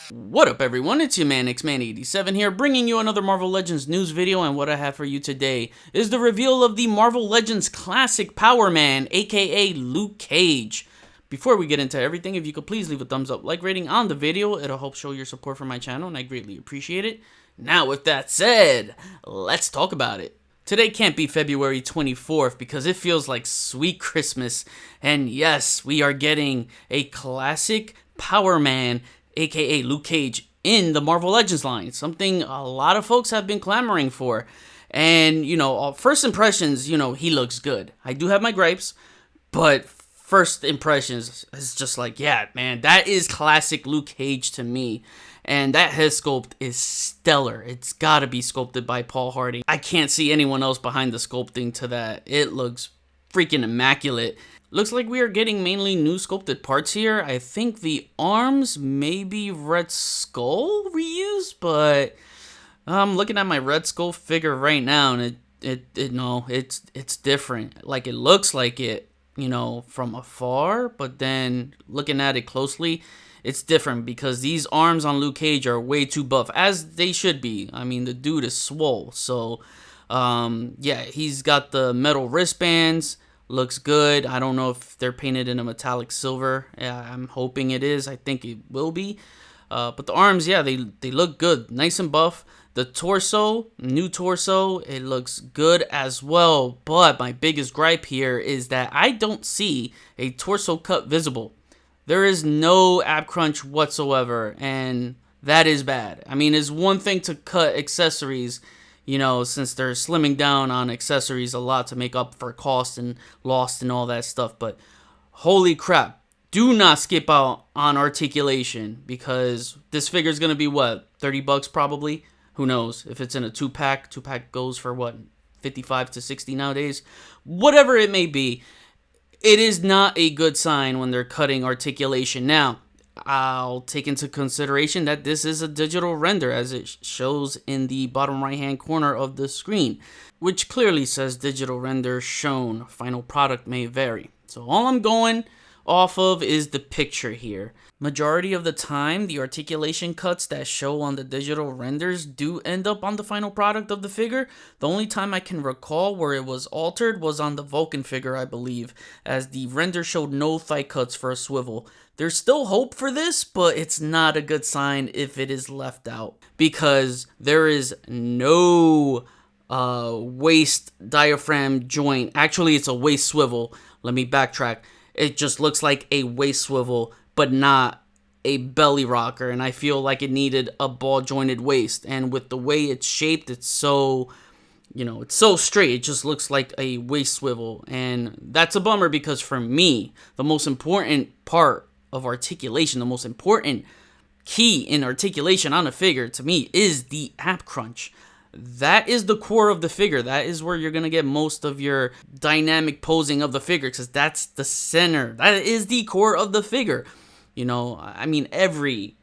What up everyone, it's your man Xman87 here, bringing you another Marvel Legends news video, and what I have for you today is the reveal of the Marvel Legends classic Power Man, aka Luke Cage. Before we get into everything, if you could please leave a thumbs up, like rating on the video, it'll help show your support for my channel and I greatly appreciate it. Now with that said, let's talk about it. Today can't be February 24th because it feels like sweet Christmas, and yes, we are getting a classic Power Man, aka Luke Cage, in the Marvel Legends line. Something a lot of folks have been clamoring for. And, first impressions, he looks good. I do have my gripes, but first impressions is just like, yeah, man, that is classic Luke Cage to me. And that head sculpt is stellar. It's gotta be sculpted by Paul Harding. I can't see anyone else behind the sculpting to that. It looks freaking immaculate. Looks like we are getting mainly new sculpted parts here. I think the arms may be Red Skull reused, but I'm looking at my Red Skull figure right now, and it's different. Like, it looks like it, from afar, but then looking at it closely, it's different because these arms on Luke Cage are way too buff, as they should be. I mean, the dude is swole, so yeah, he's got the metal wristbands. Looks good. I don't know if they're painted in a metallic silver. I'm hoping it is. I think it will be. But the arms, yeah, they look good. Nice and buff. The torso, new torso, it looks good as well. But my biggest gripe here is that I don't see a torso cut visible. There is no ab crunch whatsoever, and that is bad. I mean, it's one thing to cut accessories, since they're slimming down on accessories a lot to make up for cost and lost and all that stuff. But holy crap, do not skip out on articulation, because this figure is going to be what, 30 bucks probably? Who knows? If it's in a two-pack goes for what, 55 to 60 nowadays? Whatever it may be, it is not a good sign when they're cutting articulation. Now, I'll take into consideration that this is a digital render, as it shows in the bottom right hand corner of the screen, which clearly says digital render shown. Final product may vary. So all I'm going off of is the picture here. Majority of the time, the articulation cuts that show on the digital renders do end up on the final product of the figure. The only time I can recall where it was altered was on the Vulcan figure, I believe, as the render showed no thigh cuts for a swivel. There's still hope for this, but it's not a good sign if it is left out, because there is no waist diaphragm joint. Actually, it's a waist swivel. Let me backtrack. It just looks like a waist swivel, but not a belly rocker, and I feel like it needed a ball jointed waist. And with the way it's shaped, it's so, it's so straight, it just looks like a waist swivel, and that's a bummer, because for me, the most important part of articulation, the most important key in articulation on a figure to me is the ab crunch. That is the core of the figure. That is where you're going to get most of your dynamic posing of the figure, because that's the center. That is the core of the figure. I mean, every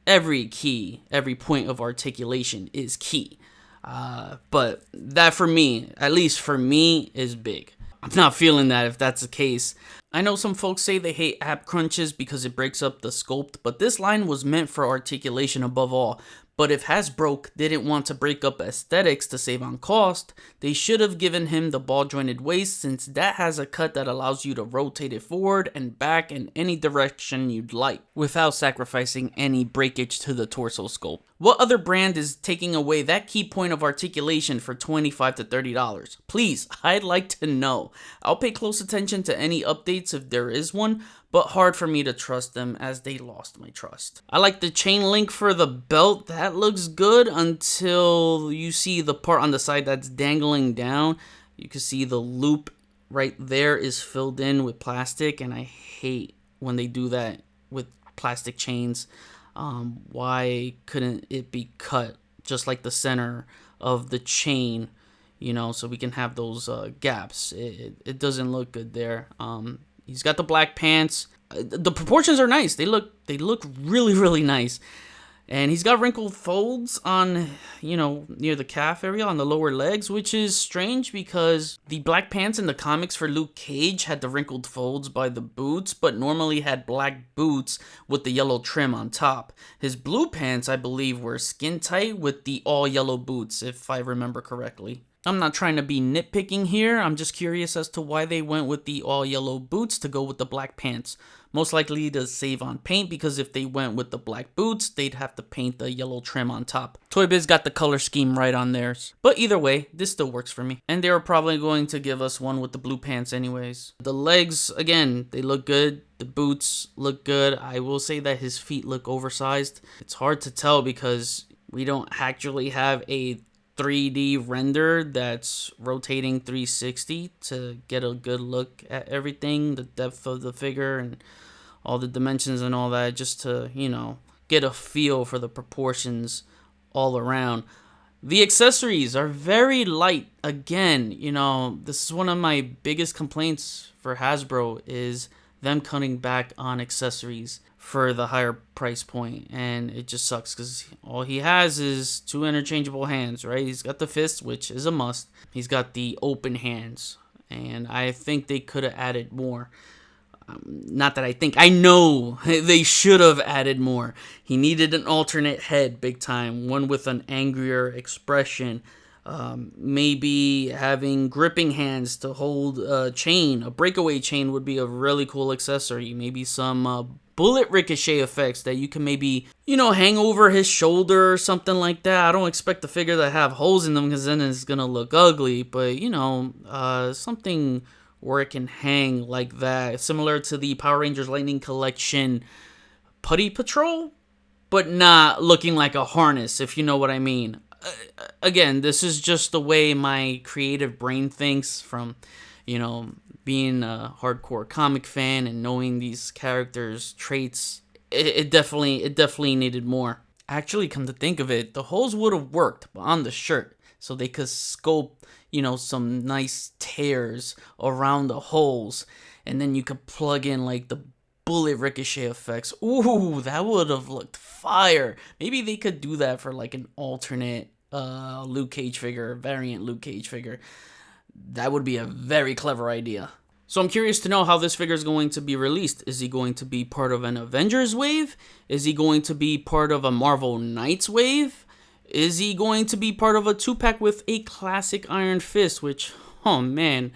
key, every point of articulation is key. But that, for me, at least for me, is big. I'm not feeling that if that's the case. I know some folks say they hate ab crunches because it breaks up the sculpt, but this line was meant for articulation above all. But if Hasbro didn't want to break up aesthetics to save on cost, they should have given him the ball jointed waist, since that has a cut that allows you to rotate it forward and back in any direction you'd like, without sacrificing any breakage to the torso sculpt. What other brand is taking away that key point of articulation for $25 to $30? Please, I'd like to know. I'll pay close attention to any updates if there is one, but hard for me to trust them as they lost my trust. I like the chain link for the belt. That looks good until you see the part on the side that's dangling down. You can see the loop right there is filled in with plastic, and I hate when they do that with plastic chains. Why couldn't it be cut just like the center of the chain, so we can have those gaps? It doesn't look good there. He's got the black pants. The proportions are nice. They look really, really nice. And he's got wrinkled folds on, near the calf area on the lower legs, which is strange because the black pants in the comics for Luke Cage had the wrinkled folds by the boots, but normally had black boots with the yellow trim on top. His blue pants, I believe, were skin tight with the all yellow boots, if I remember correctly. I'm not trying to be nitpicking here. I'm just curious as to why they went with the all yellow boots to go with the black pants. Most likely to save on paint, because if they went with the black boots, they'd have to paint the yellow trim on top. Toy Biz got the color scheme right on theirs. But either way, this still works for me. And they were probably going to give us one with the blue pants anyways. The legs, again, they look good. The boots look good. I will say that his feet look oversized. It's hard to tell because we don't actually have a 3D render that's rotating 360 to get a good look at everything, the depth of the figure and all the dimensions and all that, just to, get a feel for the proportions all around. The accessories are very light. Again, this is one of my biggest complaints for Hasbro is them cutting back on accessories for the higher price point, and it just sucks because all he has is 2 interchangeable hands, right? He's got the fist, which is a must. He's got the open hands, and I think they could have added more. Not that I think, I know they should have added more. He needed an alternate head big time, one with an angrier expression. Maybe having gripping hands to hold a chain. A breakaway chain would be a really cool accessory. Maybe some bullet ricochet effects that you can maybe, hang over his shoulder or something like that. I don't expect the figure to have holes in them because then it's going to look ugly. But, something where it can hang like that. Similar to the Power Rangers Lightning Collection Putty Patrol, but not looking like a harness, if you know what I mean. Again, this is just the way my creative brain thinks from, being a hardcore comic fan and knowing these characters' traits. It definitely needed more. Actually, come to think of it, the holes would have worked on the shirt, so they could sculpt, some nice tears around the holes, and then you could plug in like the bullet ricochet effects. Ooh, that would have looked fire. Maybe they could do that for like an alternate Luke Cage figure, variant Luke Cage figure. That would be a very clever idea. So I'm curious to know how this figure is going to be released. Is he going to be part of an Avengers wave? Is he going to be part of a Marvel Knights wave? Is he going to be part of a 2-pack with a classic Iron Fist, which, oh man,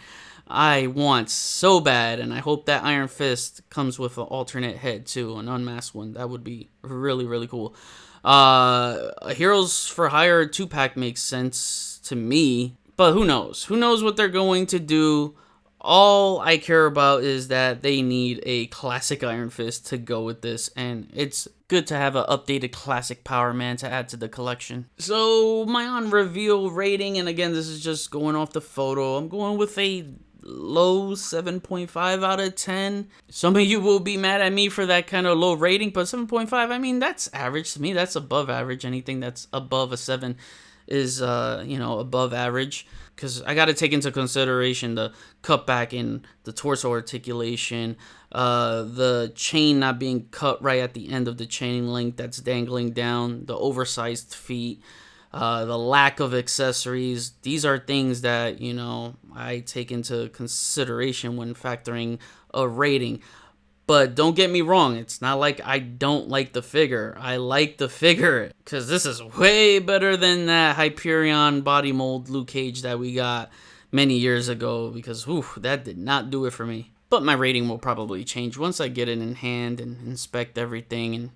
I want so bad, and I hope that Iron Fist comes with an alternate head too, an unmasked one. That would be really, really cool. A Heroes for Hire 2-pack makes sense to me, but who knows? Who knows what they're going to do? All I care about is that they need a classic Iron Fist to go with this, and it's good to have an updated classic Power Man to add to the collection. So my on-reveal rating, and again, this is just going off the photo, I'm going with a low 7.5 out of 10. Some of you will be mad at me for that kind of low rating, but 7.5, I mean, that's average to me. That's above average. Anything that's above a 7 is, above average. Because I got to take into consideration the cutback in the torso articulation, the chain not being cut right at the end of the chain link that's dangling down, the oversized feet, the lack of accessories. These are things that, I take into consideration when factoring a rating. But don't get me wrong, it's not like I don't like the figure. I like the figure because this is way better than that Hyperion body mold Luke Cage that we got many years ago, because that did not do it for me. But my rating will probably change once I get it in hand and inspect everything and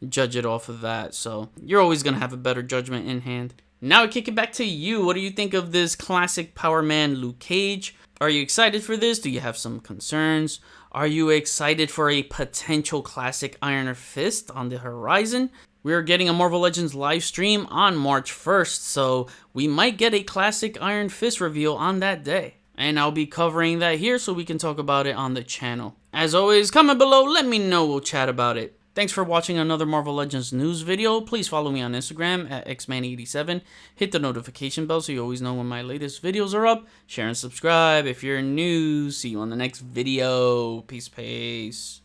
judge it off of that. So you're always going to have a better judgment in hand. Now I kick it back to you. What do you think of this classic Power Man Luke Cage? Are you excited for this? Do you have some concerns? Are you excited for a potential classic Iron Fist on the horizon? We're getting a Marvel Legends live stream on March 1st, so we might get a classic Iron Fist reveal on that day. And I'll be covering that here so we can talk about it on the channel. As always, comment below, let me know, we'll chat about it. Thanks for watching another Marvel Legends news video. Please follow me on Instagram at xman87. Hit the notification bell so you always know when my latest videos are up. Share and subscribe if you're new. See you on the next video. Peace.